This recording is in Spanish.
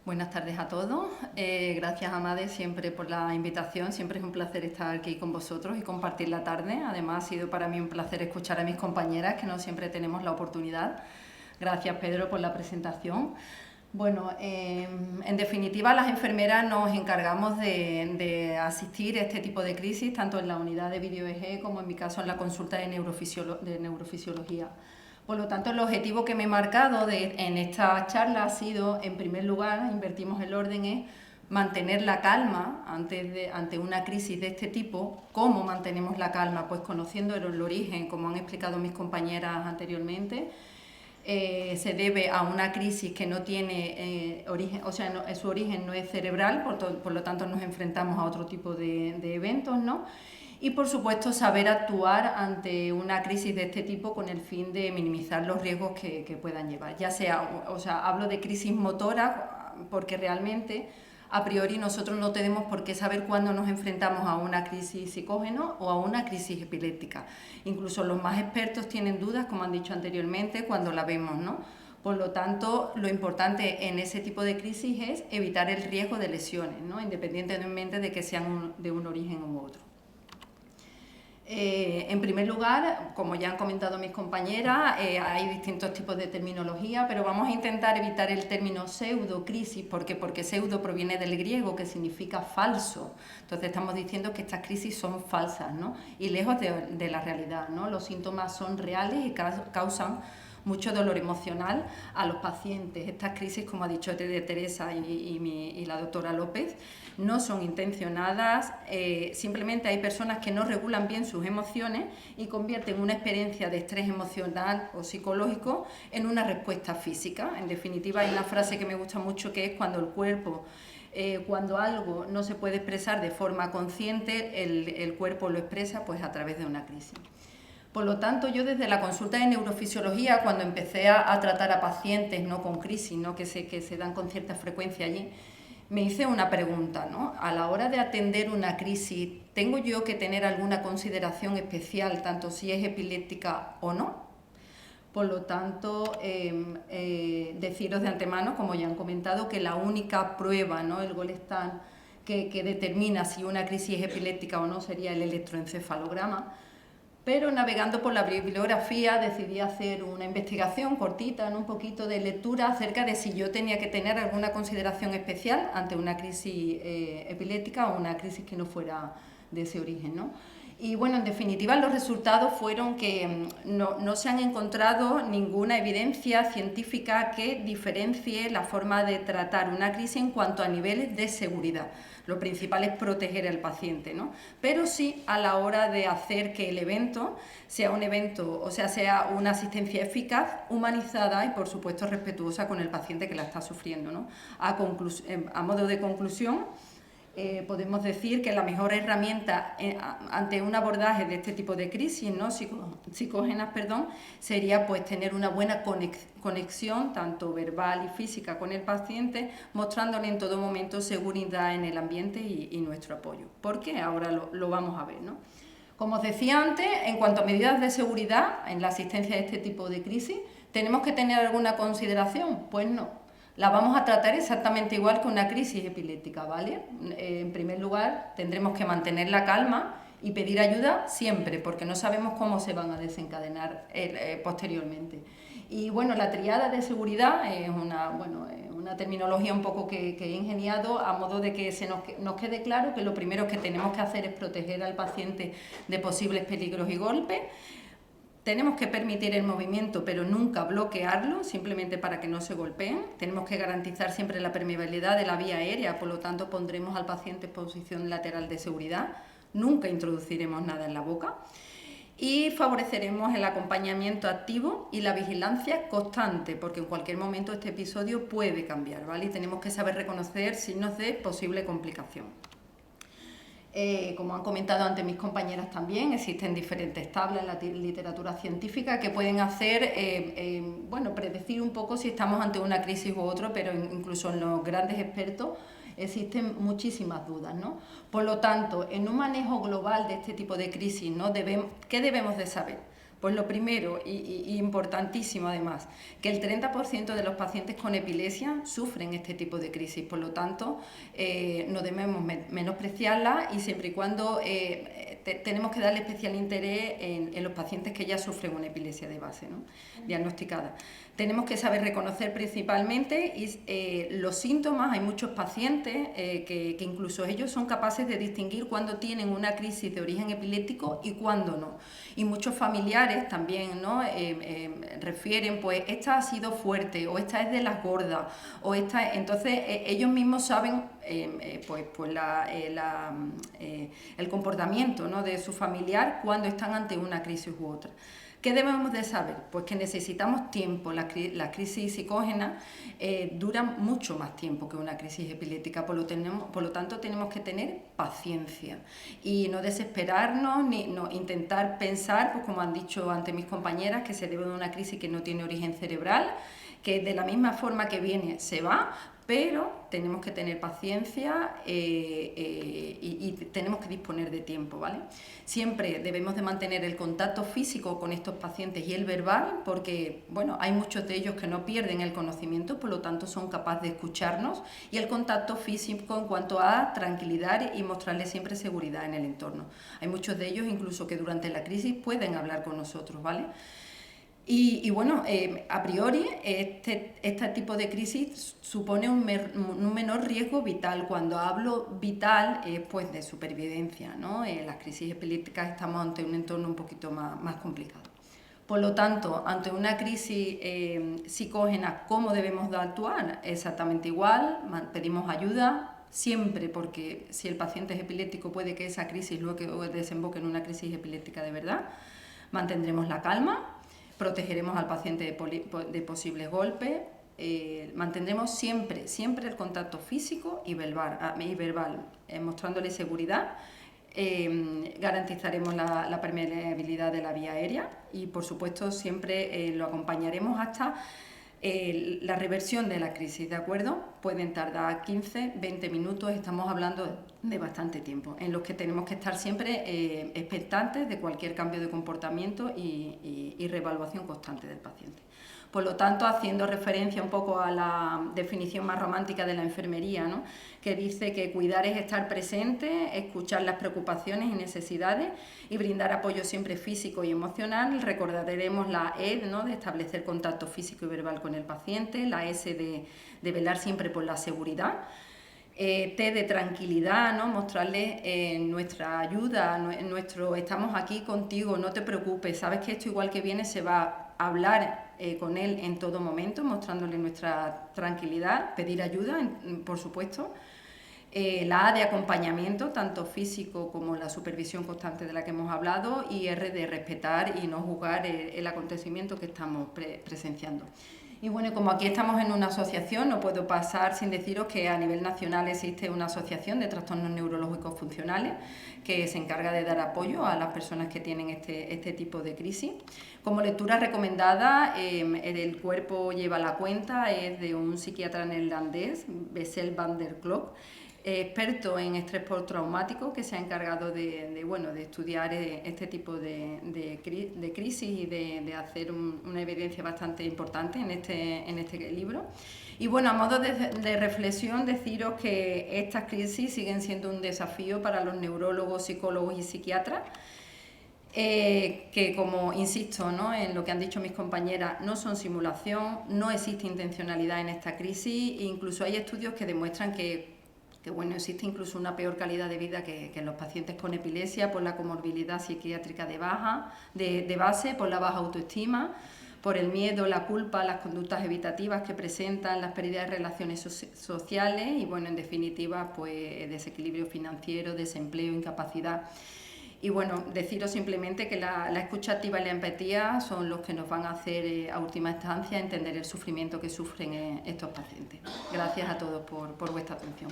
Buenas tardes a todos. Gracias, Amade, siempre por la invitación. Siempre es un placer estar aquí con vosotros y compartir la tarde. Además, ha sido para mí un placer escuchar a mis compañeras, que no siempre tenemos la oportunidad. Gracias, Pedro, por la presentación. Bueno, en definitiva, las enfermeras nos encargamos de asistir a este tipo de crisis, tanto en la unidad de video-EG como en mi caso en la consulta de neurofisiología. Por lo tanto, el objetivo que me he marcado en esta charla ha sido, en primer lugar, invertimos el orden, es mantener la calma ante una crisis de este tipo. ¿Cómo mantenemos la calma? Pues conociendo el origen, como han explicado mis compañeras anteriormente. Se debe a una crisis que no tiene origen, o sea, su origen no es cerebral, por lo tanto nos enfrentamos a otro tipo de eventos, ¿no? Y por supuesto saber actuar ante una crisis de este tipo con el fin de minimizar los riesgos que puedan llevar. Ya sea, o sea, hablo de crisis motora porque realmente a priori nosotros no tenemos por qué saber cuándo nos enfrentamos a una crisis psicógena o a una crisis epiléptica. Incluso los más expertos tienen dudas, como han dicho anteriormente, cuando la vemos, ¿no? Por lo tanto, lo importante en ese tipo de crisis es evitar el riesgo de lesiones, ¿no? Independientemente de que sean de un origen u otro. En primer lugar, como ya han comentado mis compañeras, hay distintos tipos de terminología, pero vamos a intentar evitar el término pseudocrisis, porque pseudo proviene del griego, que significa falso. Entonces estamos diciendo que estas crisis son falsas, ¿no? Y lejos de la realidad, ¿no? Los síntomas son reales y causan mucho dolor emocional a los pacientes. Estas crisis, como ha dicho Teresa y la doctora López, no son intencionadas, simplemente hay personas que no regulan bien sus emociones y convierten una experiencia de estrés emocional o psicológico en una respuesta física. En definitiva, hay una frase que me gusta mucho, que es cuando el cuerpo, cuando algo no se puede expresar de forma consciente, el cuerpo lo expresa pues a través de una crisis. Por lo tanto, yo desde la consulta de neurofisiología, cuando empecé a tratar a pacientes no con crisis, ¿no? que se dan con cierta frecuencia allí, me hice una pregunta, ¿no? A la hora de atender una crisis, ¿tengo yo que tener alguna consideración especial, tanto si es epiléptica o no? Por lo tanto, deciros de antemano, como ya han comentado, que la única prueba, ¿no? El gold standard que determina si una crisis es epiléptica o no sería el electroencefalograma. Pero navegando por la bibliografía decidí hacer una investigación cortita, ¿no? Un poquito de lectura acerca de si yo tenía que tener alguna consideración especial ante una crisis epiléptica o una crisis que no fuera de ese origen, ¿no? Y bueno, en definitiva los resultados fueron que no se han encontrado ninguna evidencia científica que diferencie la forma de tratar una crisis en cuanto a niveles de seguridad. Lo principal es proteger al paciente, ¿no? Pero sí a la hora de hacer que el evento sea un evento, o sea una asistencia eficaz, humanizada y por supuesto respetuosa con el paciente que la está sufriendo, ¿no? A modo de conclusión, podemos decir que la mejor herramienta ante un abordaje de este tipo de crisis, ¿no? psicógenas, sería pues tener una buena conexión tanto verbal y física con el paciente, mostrándole en todo momento seguridad en el ambiente y nuestro apoyo. ¿Por qué? Ahora lo vamos a ver, ¿no? Como os decía antes, en cuanto a medidas de seguridad en la asistencia de este tipo de crisis, ¿tenemos que tener alguna consideración? Pues no. La vamos a tratar exactamente igual que una crisis epiléptica, ¿vale? En primer lugar, tendremos que mantener la calma y pedir ayuda siempre, porque no sabemos cómo se van a desencadenar posteriormente. Y bueno, la triada de seguridad es una terminología un poco que he ingeniado a modo de que nos quede claro que lo primero que tenemos que hacer es proteger al paciente de posibles peligros y golpes. Tenemos que permitir el movimiento, pero nunca bloquearlo, simplemente para que no se golpeen. Tenemos que garantizar siempre la permeabilidad de la vía aérea, por lo tanto pondremos al paciente en posición lateral de seguridad. Nunca introduciremos nada en la boca. Y favoreceremos el acompañamiento activo y la vigilancia constante, porque en cualquier momento este episodio puede cambiar, ¿vale? Y tenemos que saber reconocer signos de posible complicación. Como han comentado antes mis compañeras también, existen diferentes tablas en la literatura científica que pueden hacer, predecir un poco si estamos ante una crisis u otra, pero incluso en los grandes expertos existen muchísimas dudas, ¿no? Por lo tanto, en un manejo global de este tipo de crisis, ¿no? ¿Qué debemos de saber? Pues lo primero, y importantísimo además, que el 30% de los pacientes con epilepsia sufren este tipo de crisis, por lo tanto no debemos menospreciarla y siempre y cuando tenemos que darle especial interés en los pacientes que ya sufren una epilepsia de base, ¿no?, diagnosticada. Tenemos que saber reconocer principalmente los síntomas. Hay muchos pacientes que incluso ellos son capaces de distinguir cuándo tienen una crisis de origen epiléptico y cuándo no. Y muchos familiares también, ¿no?, refieren, pues esta ha sido fuerte, o esta es de las gordas, o esta. Entonces ellos mismos saben el comportamiento, ¿no?, de su familiar cuando están ante una crisis u otra. ¿Qué debemos de saber? Pues que necesitamos tiempo. Las crisis psicógenas duran mucho más tiempo que una crisis epiléptica, por lo tanto tenemos que tener paciencia y no desesperarnos, ni intentar pensar, pues como han dicho antes mis compañeras, que se debe de una crisis que no tiene origen cerebral, que de la misma forma que viene se va, pero tenemos que tener paciencia y tenemos que disponer de tiempo, ¿vale? Siempre debemos de mantener el contacto físico con estos pacientes y el verbal, porque bueno, hay muchos de ellos que no pierden el conocimiento, por lo tanto son capaces de escucharnos, y el contacto físico en cuanto a tranquilidad y mostrarles siempre seguridad en el entorno. Hay muchos de ellos incluso que durante la crisis pueden hablar con nosotros, ¿vale? Y bueno, a priori este tipo de crisis supone un menor riesgo vital. Cuando hablo vital es pues de supervivencia, ¿no? En las crisis epilépticas estamos ante un entorno un poquito más complicado. Por lo tanto, ante una crisis psicógena, ¿cómo debemos de actuar? Exactamente igual, pedimos ayuda siempre, porque si el paciente es epiléptico puede que esa crisis luego desemboque en una crisis epiléptica de verdad. Mantendremos la calma, protegeremos al paciente de posibles golpes, mantendremos siempre el contacto físico y verbal, mostrándole seguridad, garantizaremos la permeabilidad de la vía aérea y, por supuesto, siempre lo acompañaremos hasta la reversión de la crisis, ¿de acuerdo? Pueden tardar 15, 20 minutos, estamos hablando de bastante tiempo, en los que tenemos que estar siempre expectantes de cualquier cambio de comportamiento y reevaluación constante del paciente. Por lo tanto, haciendo referencia un poco a la definición más romántica de la enfermería, ¿no?, que dice que cuidar es estar presente, escuchar las preocupaciones y necesidades y brindar apoyo siempre físico y emocional. Recordaremos la E, ¿no?, de establecer contacto físico y verbal con el paciente, la S de velar siempre por la seguridad, T de tranquilidad, ¿no?, mostrarle nuestra ayuda, estamos aquí contigo, no te preocupes, sabes que esto igual que viene se va a hablar con él en todo momento, mostrándole nuestra tranquilidad, pedir ayuda, por supuesto. La A de acompañamiento, tanto físico como la supervisión constante de la que hemos hablado, y R de respetar y no juzgar el acontecimiento que estamos presenciando. Y bueno, como aquí estamos en una asociación, no puedo pasar sin deciros que a nivel nacional existe una asociación de trastornos neurológicos funcionales que se encarga de dar apoyo a las personas que tienen este tipo de crisis. Como lectura recomendada, El cuerpo lleva la cuenta, es de un psiquiatra neerlandés, Bessel van der Kolk, experto en estrés postraumático, que se ha encargado de estudiar este tipo de crisis y de hacer una evidencia bastante importante en este libro. Y bueno, a modo de reflexión, deciros que estas crisis siguen siendo un desafío para los neurólogos, psicólogos y psiquiatras, que, como insisto, ¿no?, en lo que han dicho mis compañeras, no son simulación, no existe intencionalidad en esta crisis, e incluso hay estudios que demuestran que bueno, existe incluso una peor calidad de vida que en los pacientes con epilepsia por la comorbilidad psiquiátrica de base, por la baja autoestima, por el miedo, la culpa, las conductas evitativas que presentan, las pérdidas de relaciones sociales y, bueno, en definitiva, pues desequilibrio financiero, desempleo, incapacidad. Y bueno, deciros simplemente que la escucha activa y la empatía son los que nos van a hacer, a última instancia, entender el sufrimiento que sufren estos pacientes. Gracias a todos por vuestra atención.